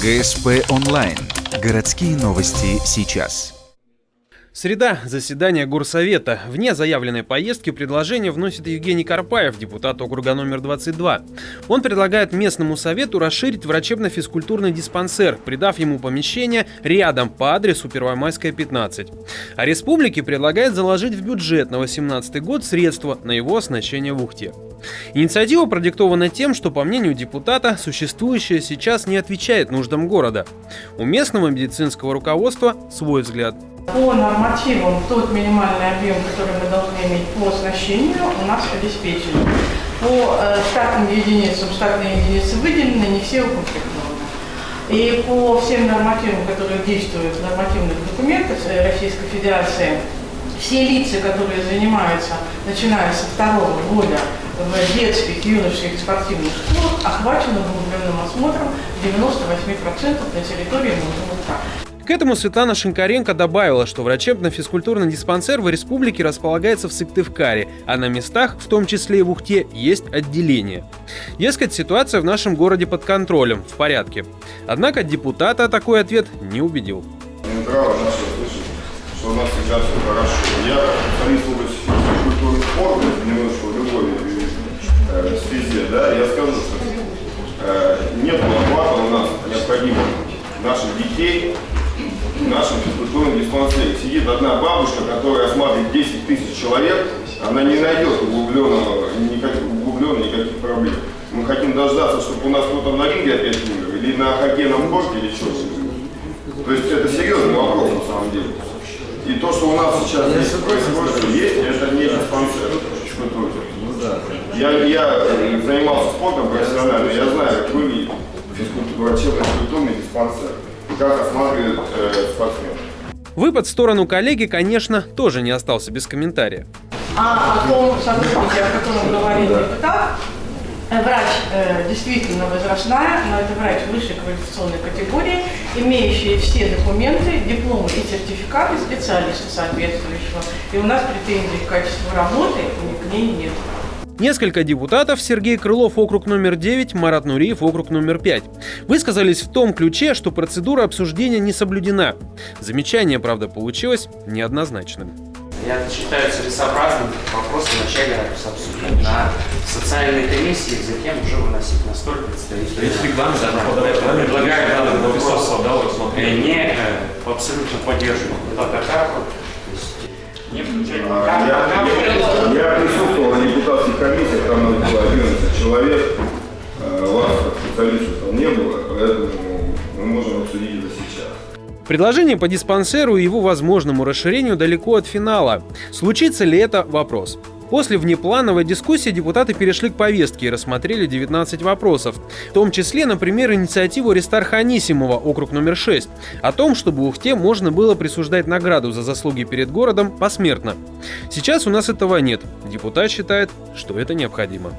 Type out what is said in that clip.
ГСП онлайн. Городские новости сейчас. Среда. Заседание Горсовета. Вне заявленной поездки предложение вносит Евгений Карпаев, депутат округа номер 22. Он предлагает местному совету расширить врачебно-физкультурный диспансер, придав ему помещение рядом по адресу Первомайская, 15. А республике предлагает заложить в бюджет на 2018 год средства на его оснащение в Ухте. Инициатива продиктована тем, что, по мнению депутата, существующее сейчас не отвечает нуждам города. У местного медицинского руководства свой взгляд. По нормативам тот минимальный объем, который мы должны иметь по оснащению, у нас обеспечен. По штатным единицам, штатные единицы выделены, не все укомплектованы. И по всем нормативам, которые действуют в нормативных документах Российской Федерации, все лица, которые занимаются, начиная со 2-го года в детских, юношеских и спортивных школах, охвачены углубленным осмотром 98% на территории Мурманска. К этому Светлана Шинкаренко добавила, что врачебно-физкультурный диспансер в республике располагается в Сыктывкаре, а на местах, в том числе и в Ухте, есть отделение. Дескать, ситуация в нашем городе под контролем, в порядке. Однако депутата такой ответ не убедил. Право наше слышать, что у нас всегда все хорошо. Я специалист в области физкультуры и спорта, немножко в любой стезе, да, я скажу, что нет охвата у нас необходимых наших детей в нашем физкультурном диспансере. Сидит одна бабушка, которая осматривает 10 тысяч человек, она не найдет никаких проблем. Мы хотим дождаться, чтобы у нас кто-то на ринге опять умер, или на хоккейном корте, или что-то. То есть это серьезный вопрос на самом деле. И то, что у нас сейчас здесь происходит, это не диспансер. Я занимался спортом профессионально, я знаю, как выглядит врачебно-физкультурный диспансер и как осматривают спортсменов. Выпад в сторону коллеги, конечно, тоже не остался без комментария. А о том сотруднике, о котором говорит депутат, врач действительно возрастная, но это врач высшей квалификационной категории, имеющий все документы, дипломы и сертификаты специалиста соответствующего. И у нас претензий к качеству работы к ней нет. Несколько депутатов, Сергей Крылов, округ номер 9, Марат Нуриев, округ номер 5, высказались в том ключе, что процедура обсуждения не соблюдена. Замечание, правда, получилось неоднозначным. Я считаю целесообразным вопрос вначале обсудить на социальной комиссии, затем уже выносить на стол представителей. Предлагаю не абсолютно поддерживаю. Я присутствовал на депутатских комиссиях, там было 11 человек, вас как специалистов там не было, поэтому мы можем обсудить это сейчас. Предложение по диспансеру и его возможному расширению далеко от финала. Случится ли это – вопрос. После внеплановой дискуссии депутаты перешли к повестке и рассмотрели 19 вопросов, в том числе, например, инициативу Аристарха Анисимова, округ номер 6, о том, чтобы Ухте можно было присуждать награду за заслуги перед городом посмертно. Сейчас у нас этого нет. Депутат считает, что это необходимо.